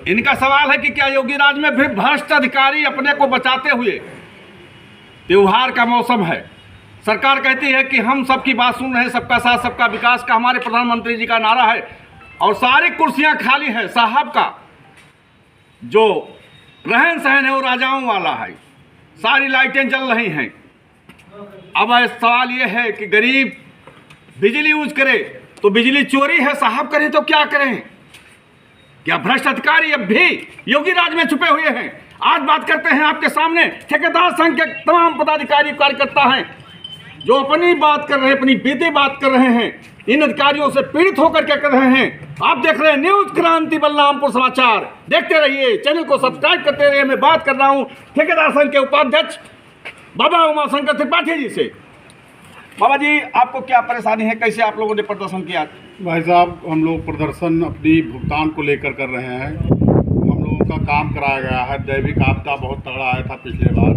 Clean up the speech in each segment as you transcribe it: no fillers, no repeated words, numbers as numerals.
इनका सवाल है कि क्या योगी राज में भी भ्रष्ट अधिकारी अपने को बचाते हुए, त्योहार का मौसम है, सरकार कहती है कि हम सबकी बात सुन रहे हैं, सबका साथ सबका विकास का हमारे प्रधानमंत्री जी का नारा है, और सारी कुर्सियां खाली है, साहब का जो रहन सहन है वो राजाओं वाला है, सारी लाइटें जल रही हैं। अब सवाल ये है कि गरीब बिजली यूज करे तो बिजली चोरी है, साहब करें तो क्या करें? क्या भ्रष्ट अधिकारी अब भी योगी राज में छुपे हुए हैं? आज बात करते हैं आपके सामने ठेकेदार संघ के तमाम पदाधिकारी कार्यकर्ता हैं जो अपनी बात कर रहे हैं, अपनी बीती बात कर रहे हैं, इन अधिकारियों से पीड़ित होकर क्या कर रहे हैं। आप देख रहे हैं न्यूज क्रांति बलरामपुर समाचार, देखते रहिए, चैनल को सब्सक्राइब करते रहिए। मैं बात कर रहा हूं ठेकेदार संघ के उपाध्यक्ष बाबा उमाशंकर त्रिपाठी जी से। बाबा जी, आपको क्या परेशानी है, कैसे आप लोगों ने प्रदर्शन किया? भाई साहब, हम लोग प्रदर्शन अपनी भुगतान को लेकर कर रहे हैं। हम लोगों का काम कराया गया है, दैविक आपदा बहुत तगड़ा आया था पिछले बार,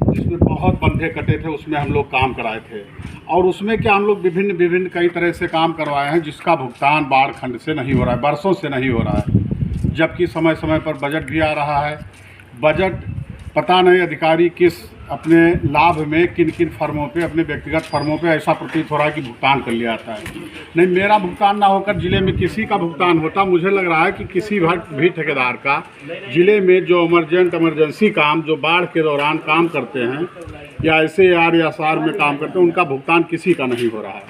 जिसमें बहुत बंधे कटे थे, उसमें हम लोग काम कराए थे। और उसमें क्या हम लोग विभिन्न कई तरह से काम करवाए हैं, जिसका भुगतान बाढ़ खंड से नहीं हो रहा है, बरसों से नहीं हो रहा है। जबकि समय समय पर बजट भी आ रहा है। बजट पता नहीं अधिकारी किस अपने लाभ में किन किन फर्मों पे, अपने व्यक्तिगत फर्मों पे ऐसा प्रतीत हो रहा है कि भुगतान कर लिया जाता है। नहीं, मेरा भुगतान ना होकर जिले में किसी का भुगतान होता, मुझे लग रहा है कि किसी भी ठेकेदार का जिले में जो इमरजेंसी काम, जो बाढ़ के दौरान काम करते हैं या ऐसे आर या सार में काम करते हैं, उनका भुगतान किसी का नहीं हो रहा है।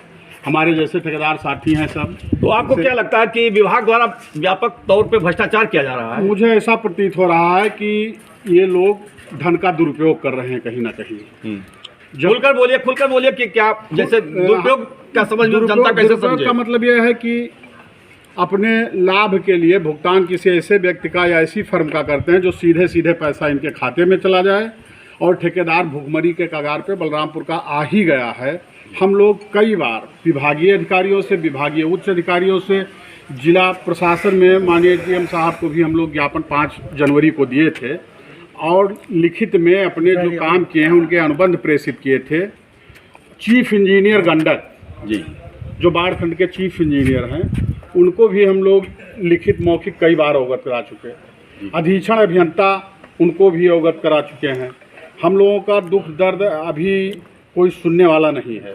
हमारे जैसे ठेकेदार साथी हैं सब। तो आपको क्या लगता है कि विभाग द्वारा व्यापक तौर पे भ्रष्टाचार किया जा रहा है? मुझे ऐसा प्रतीत हो रहा है कि ये लोग धन का दुरुपयोग कर रहे हैं कहीं ना कहीं। खुलकर बोलिए कि क्या जैसे दुरुपयोग का समझ जनता कैसे समझे? का मतलब यह है कि अपने लाभ के लिए भुगतान किसी ऐसे व्यक्ति का या ऐसी फर्म का करते हैं जो सीधे सीधे पैसा इनके खाते में चला जाए, और ठेकेदार भुखमरी के कगार पे बलरामपुर का आ ही गया है। हम लोग कई बार विभागीय अधिकारियों से, विभागीय उच्च अधिकारियों से, जिला प्रशासन में माननीय डीएम साहब को भी हम लोग ज्ञापन 5 जनवरी को दिए थे, और लिखित में अपने जो काम किए हैं उनके अनुबंध प्रेषित किए थे। चीफ इंजीनियर गंडक जी, जो बाढ़ खंड के चीफ इंजीनियर हैं, उनको भी हम लोग लिखित मौखिक कई बार अवगत करा चुके। अधीक्षण अभियंता, उनको भी अवगत करा चुके हैं। हम लोगों का दुख दर्द अभी कोई सुनने वाला नहीं है,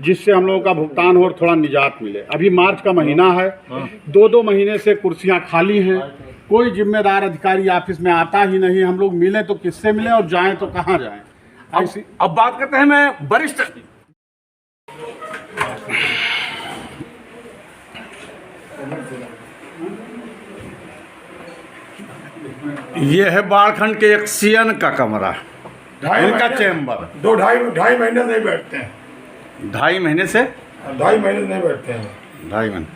जिससे हम लोगों का भुगतान हो और थोड़ा निजात मिले। अभी मार्च का महीना है, 2 महीने से कुर्सियां खाली हैं, कोई जिम्मेदार अधिकारी ऑफिस में आता ही नहीं। हम लोग मिले तो किससे मिले और जाएं तो कहाँ जाएं? ऐसी अब बात करते हैं मैं वरिष्ठ, ये है बाढ़खंड के एक सीएन का कमरा, इनका चैम्बर। 2-2.5 महीने नहीं बैठते हैं। 2.5 महीने से 2.5 महीने नहीं बैठते हैं। 2.5 महीने।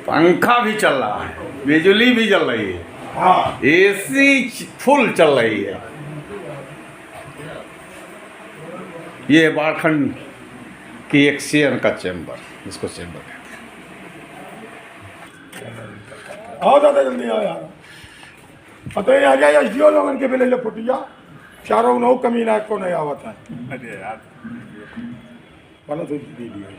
पंखा भी चल रहा है, बिजली भी चल रही है, हाँ, एसी फुल चल रही है। ये बाढ़खंड की एक सीएन का चैम्बर, इसको चैम्बर कहते हैं। आओ दादा जल्दी आओ यार। पता ही आ जाए एसडीओ लोगन के बेले फुटिया चारों नौ कमीना को नहीं आवत है। अरे यार बना तो दे दिया।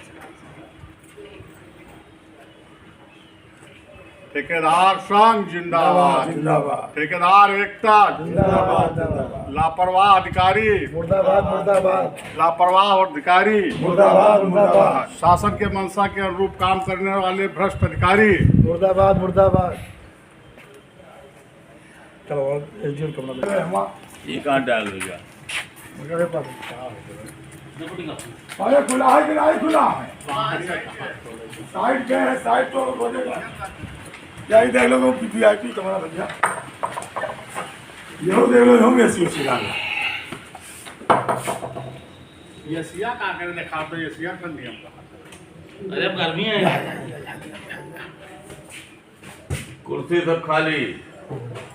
ठेकेदार संघ जिंदाबाद, जिंदाबाद, ठेकेदार एकता जिंदाबाद, जिंदाबाद, लापरवाह अधिकारी मुर्दाबाद, मुर्दाबाद, लापरवाह अधिकारी मुर्दाबाद, मुर्दाबाद, शासन के मंशा के अनुरूप काम करने वाले भ्रष्ट अधिकारी मुर्दाबाद, मुर्दाबाद। चलो एसडीओ कमरा ये कहाँ डाल होगा? अरे खुला है कि नहीं खुला है? साइड पे है, साइड तो बोलेगा। यही देख लो वीआईपी कमरा भैया, ये देख लो हम एसी डाल। एशिया का आकर दिखा तो एशिया का नियम कहा। अरे अब गर्मी है, कुर्सी सब खाली,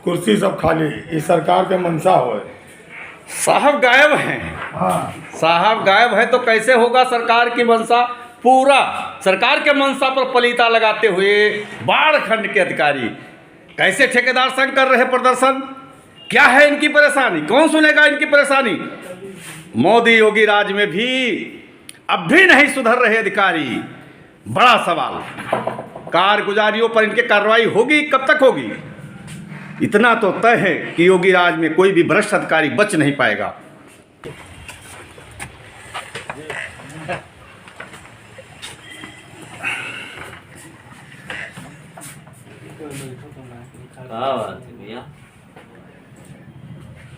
कुर्सी सब खाली। इस सरकार के मनसा हो। साहब गायब हैं। हाँ, साहब गायब है तो कैसे होगा सरकार की मंशा? पूरा सरकार के मंशा पर पलीता लगाते हुए बाढ़ खंड के अधिकारी कैसे ठेकेदार संघ कर रहे प्रदर्शन? क्या है इनकी परेशानी? कौन सुनेगा इनकी परेशानी? मोदी योगी राज में भी अब भी नहीं सुधर रहे अधिकारी। बड़ा सवाल, कारगुजारियों पर इनकी कार्रवाई होगी, कब तक होगी? इतना तो तय है कि योगी राज में कोई भी भ्रष्ट अधिकारी बच नहीं पाएगा।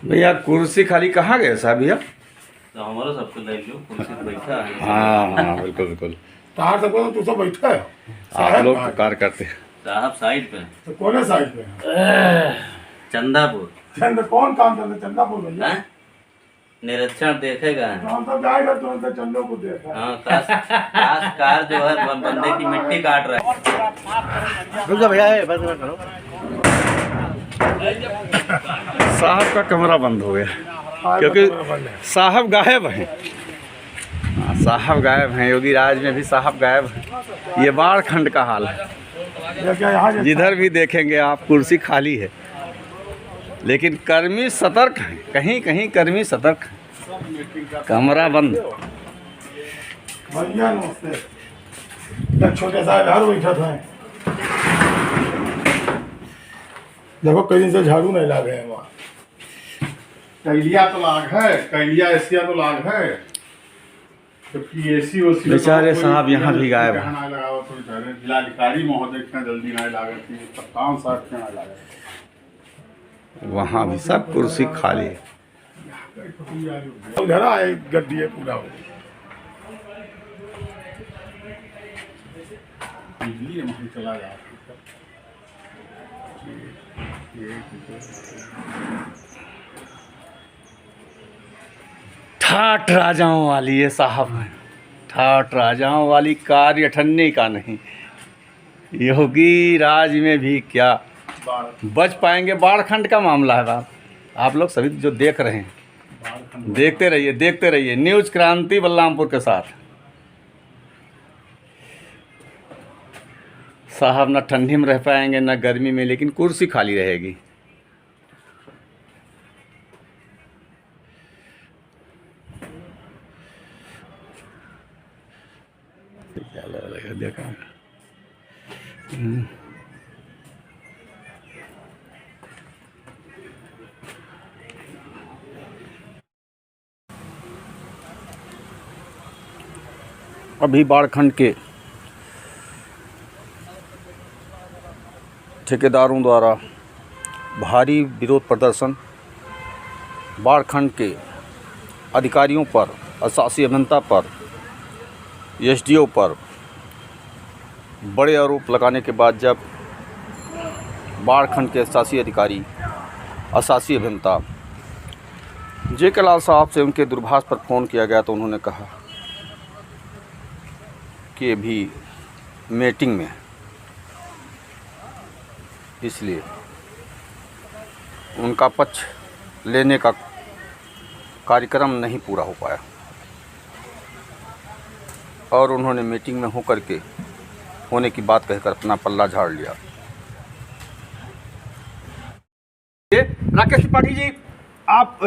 भैया कुर्सी खाली कहाँ गए साहब भैया? तो हमारा सबको ले लो, कुर्सी पे बैठा है। हाँ बिल्कुल बिल्कुल। तार सबको तो तू सब बैठा है। आप लोग तो कार करते हैं। साहब साइड पे तो कौन है साइड पे? चंदापुर चंद कौन काम करता है? चंदापुर भैया हैं? निरीक्षण देखेगा। हम सब जाएगा तुरंत चंदों को देखा। हाँ काश कार जो है बंदे की मिट्टी काट रहा है। रुक जा भैया, बस करो। साहब का कमरा बंद हो गया क्योंकि साहब गायब हैं। हाँ, साहब गायब हैं। योगी राज में भी साहब गायब हैं। ये बाढ़ खंड का हाल है। ये क्या यहाँ जिधर भी देखेंगे आप कुर्सी खाली है, लेकिन कर्मी सतर्क हैं। कहीं कहीं कर्मी सतर्क हैं। कमरा बंद। भैया नमस्ते। एक छोटे साहब बाहर बैठा था। देखो कई दिन से झाड़ू नहीं ला गए वहाँ। कैलिया तो लाग है, कैलिया एशिया तो लाग है, जबकि एसी ओसी बेचारे साहब यहाँ भी गायब हैं। जिलाधिकारी महोदय क्या जल्दी नहीं लागत थी, कप्तान साहब क्या नहीं लागत। वहाँ भी सब कुर्सी खाली है। उधर आए गड्डी है पूरा। बिजली वहाँ चला जा। ठाठ राजाओं वाली ये साहब है। ठाठ राजाओं वाली कार्य ठन्ने का नहीं। योगी राज में भी क्या बच पाएंगे? बाढ़खंड का मामला है बात। आप लोग सभी जो देख रहे हैं, देखते रहिए न्यूज़ क्रांति बलरामपुर के साथ। साहब न ठंडी में रह पाएंगे न गर्मी में, लेकिन कुर्सी खाली रहेगी। देखा अभी बाढ़खंड के ठेकेदारों द्वारा भारी विरोध प्रदर्शन, बाढ़खंड के अधिकारियों पर, अशासी अभियंता पर, एसडीओ पर बड़े आरोप लगाने के बाद जब बाढ़खंड के अशासी अधिकारी, अशासी अभियंता जे.के. लाल साहब से उनके दूरभाष पर फ़ोन किया गया तो उन्होंने कहा कि अभी मीटिंग में, इसलिए उनका पक्ष लेने का कार्यक्रम नहीं पूरा हो पाया और उन्होंने मीटिंग में होकर के होने की बात कहकर अपना पल्ला झाड़ लिया। राकेश त्रिपाठी जी, आप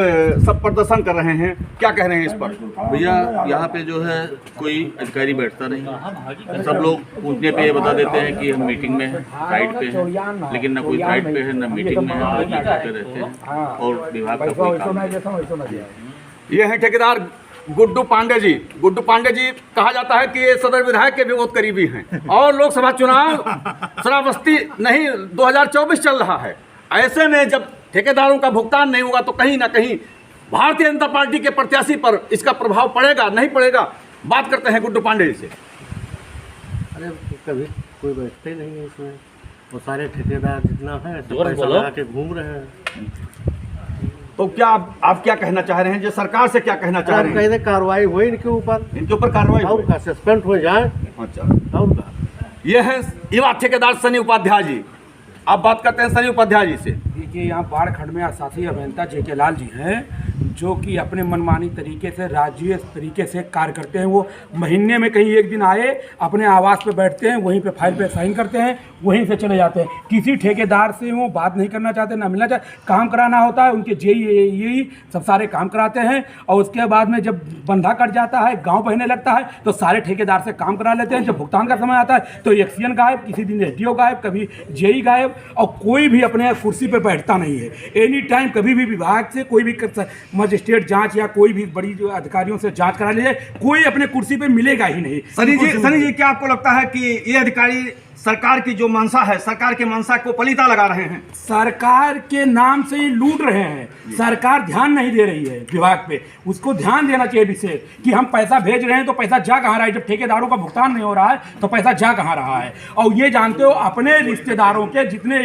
सब प्रदर्शन कर रहे हैं, क्या कह रहे हैं इस पर? भैया यहाँ पे जो है कोई अधिकारी बैठता नहीं। सब लोग पूछने पे ये बता देते हैं कि हम मीटिंग में हैं, साइड पे हैं, लेकिन ना कोई साइड पे है ना मीटिंग में है, बस करते रहते हैं और विभाग का कोई काम नहीं। ये हैं ठेकेदार गुड्डू पांडे जी। गुड्डू पांडे जी कहा जाता है कि ये सदर विधायक के भी बहुत करीबी हैं और लोकसभा चुनाव श्रावस्ती नहीं 2024 चल रहा है। ऐसे में जब ठेकेदारों का भुगतान नहीं होगा तो कहीं ना कहीं भारतीय जनता पार्टी के प्रत्याशी पर इसका प्रभाव पड़ेगा, नहीं पड़ेगा? बात करते हैं गुड्डू पांडे जी से। अरे कभी कोई बैठते ही नहीं है इसमें। वो सारे ठेकेदार जितना है सब पैसा लगा के घूम रहे हैं। तो क्या आप क्या कहना चाह रहे हैं? जो सरकार से क्या कहना चाह रहे हैं? कहते कार्रवाई हुई इनके ऊपर, इनके ऊपर कार्रवाई और का सस्पेंड हो जाए। अच्छा, और का ये हैं युवा ठेकेदार सनी उपाध्याय जी। आप बात करते हैं सनी उपाध्याय जी से। देखिए, यहाँ बाढ़ खंड में शासी अभियंता जेके लाल जी हैं, जो कि अपने मनमानी तरीके से राज्य तरीके से कार्य करते हैं। वो महीने में कहीं एक दिन आए, अपने आवास पे बैठते हैं, वहीं पे फाइल पे साइन करते हैं, वहीं से चले जाते हैं। किसी ठेकेदार से वो बात नहीं करना चाहते, ना मिलना चाहते। काम कराना होता है, उनके यही सब सारे काम कराते हैं, और उसके बाद में जब बंधा कट जाता है, गाँव बहने लगता है, तो सारे ठेकेदार से काम करा लेते हैं। जब भुगतान का समय आता है तो एक्सीएन गायब, किसी दिन एसडीओ गायब, कभी जेई गायब, और कोई भी अपने कुर्सी पे बैठता नहीं है। एनी टाइम कभी भी विभाग से कोई भी मजिस्ट्रेट जांच या कोई भी बड़ी जो अधिकारियों से जांच करा लीजिए, कोई अपने कुर्सी पे मिलेगा ही नहीं। सनी जी क्या आपको लगता है कि ये अधिकारी सरकार की जो मंशा है, सरकार की मंशा को पलीता लगा रहे हैं? सरकार के नाम से ही लूट रहे हैं। सरकार ध्यान नहीं दे रही है विभाग पे, उसको ध्यान देना चाहिए विशेष कि हम पैसा भेज रहे हैं तो पैसा जा कहाँ रहा है। जब ठेकेदारों का भुगतान नहीं हो रहा है तो पैसा जा कहाँ रहा है। और ये जानते हो, अपने रिश्तेदारों के जितने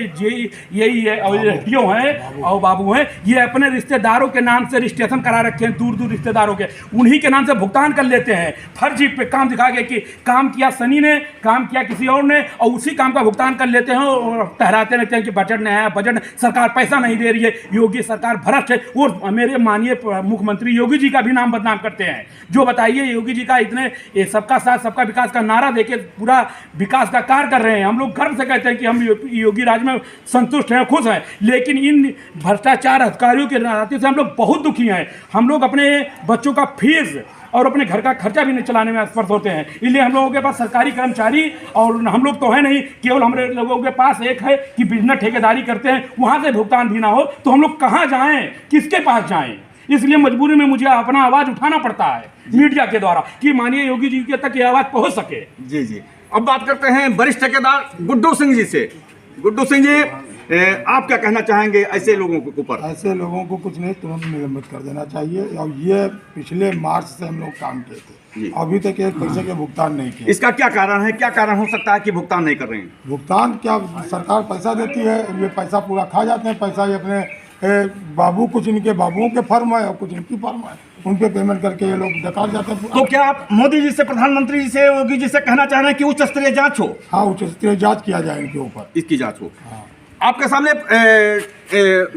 यही है और एसडीओ हैं और बाबू हैं, ये अपने रिश्तेदारों के नाम से रजिस्ट्रेशन करा रखे हैं, दूर दूर रिश्तेदारों के, उन्हीं के नाम से भुगतान कर लेते हैं। फर्जी पे काम दिखा के कि काम किया सनी ने, काम किया किसी और ने, और उसी काम का भुगतान कर लेते हैं और ठहराते रहते हैं कि बजट नहीं आया, बजट सरकार पैसा नहीं दे रही है, योगी सरकार भ्रष्ट है। और मेरे माननीय मुख्यमंत्री योगी जी का भी नाम बदनाम करते हैं। जो बताइए, योगी जी का इतने सबका साथ सबका विकास का नारा देके पूरा विकास का कार्य कर रहे हैं। हम लोग गर्व से कहते हैं कि हम योगी राज में संतुष्ट हैं, खुश हैं, लेकिन इन भ्रष्टाचार अधिकारियों के नाते से हम लोग बहुत दुखी हैं। हम लोग अपने बच्चों का फीस और अपने घर का खर्चा भी नहीं चलाने में असमर्थ होते हैं। इसलिए हम लोगों के पास सरकारी कर्मचारी, और हम लोग तो है नहीं, केवल हमारे लोगों के पास एक है कि बिजनेस ठेकेदारी करते हैं, वहाँ से भुगतान भी ना हो तो हम लोग कहाँ जाएं, किसके पास जाएं। इसलिए मजबूरी में मुझे अपना आवाज़ उठाना पड़ता है मीडिया के द्वारा कि माननीय योगी जी के तक ये आवाज़ पहुँच सके। जी। अब बात करते हैं वरिष्ठ ठेकेदार गुड्डू सिंह जी से। गुड्डू सिंह जी, आप क्या कहना चाहेंगे ऐसे लोगों के ऊपर? ऐसे लोगों को कुछ नहीं, तुरंत निलंबित कर देना चाहिए। और ये पिछले मार्च से हम लोग काम किए थे, अभी तक एक पैसे के भुगतान नहीं किए। इसका क्या कारण है? क्या कारण हो सकता है कि भुगतान नहीं कर रहे हैं? भुगतान क्या, सरकार पैसा देती है, ये पैसा पूरा खा जाते हैं। पैसा ये अपने बाबू, कुछ इनके बाबुओं के फर्म है और कुछ इनकी फर्म है, उन पे पेमेंट करके ये लोग डकार जाते हैं। तो क्या आप मोदी जी से, प्रधानमंत्री जी से, योगी जी से कहना चाह रहे हैं कि उच्च स्तरीय जांच हो? हाँ, उच्च स्तरीय जांच किया जाए इनके ऊपर, इसकी जांच हो। हाँ। आपके सामने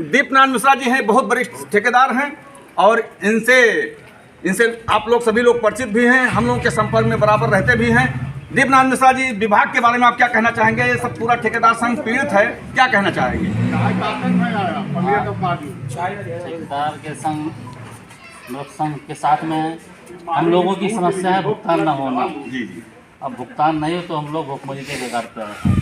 दीपनारायण मिश्रा जी हैं, बहुत वरिष्ठ ठेकेदार हैं, और इनसे आप लोग सभी लोग परिचित भी हैं, हम लोगों के संपर्क में बराबर रहते भी हैं। दीपनारायण मिश्रा जी, विभाग के बारे में आप क्या कहना चाहेंगे? ये सब पूरा ठेकेदार संघ पीड़ित है, क्या कहना चाहेंगे? ठेकेदार के संघ के साथ में हम लोगों की समस्या है भुगतान न होना। जी। अब भुगतान नहीं हो तो हम लोग भुखमरी के बेकार पे हैं।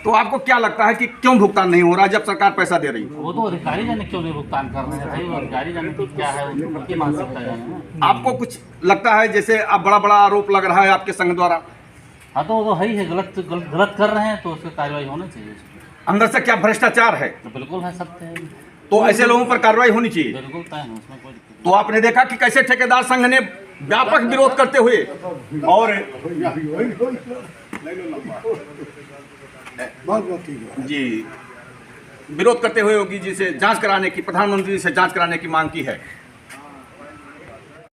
तो आपको क्या लगता है कि क्यों भुगतान नहीं हो रहा जब सरकार पैसा दे रही है? वो तो अधिकारी जाने क्यों नहीं भुगतान कर रहे हैं भाई, वो अधिकारी जाने की क्या है, उनकी मानसिकता है ना। आपको कुछ लगता है जैसे अब बड़ा आरोप लग रहा है आपके संघ द्वारा? हाँ, तो वो तो है ही है, गलत कर रहे हैं तो उसकी कार्रवाई होनी चाहिए। अंदर से क्या भ्रष्टाचार है? तो बिल्कुल है, सत्य है, तो ऐसे लोगों पर कार्रवाई होनी चाहिए। बिल्कुल तय है, उसमें कोई दिक्कत तो आपने देखा कि कैसे ठेकेदार संघ ने व्यापक विरोध करते हुए और जी विरोध करते हुए योगी जी से जांच कराने की, प्रधानमंत्री जी से जांच कराने की मांग की है।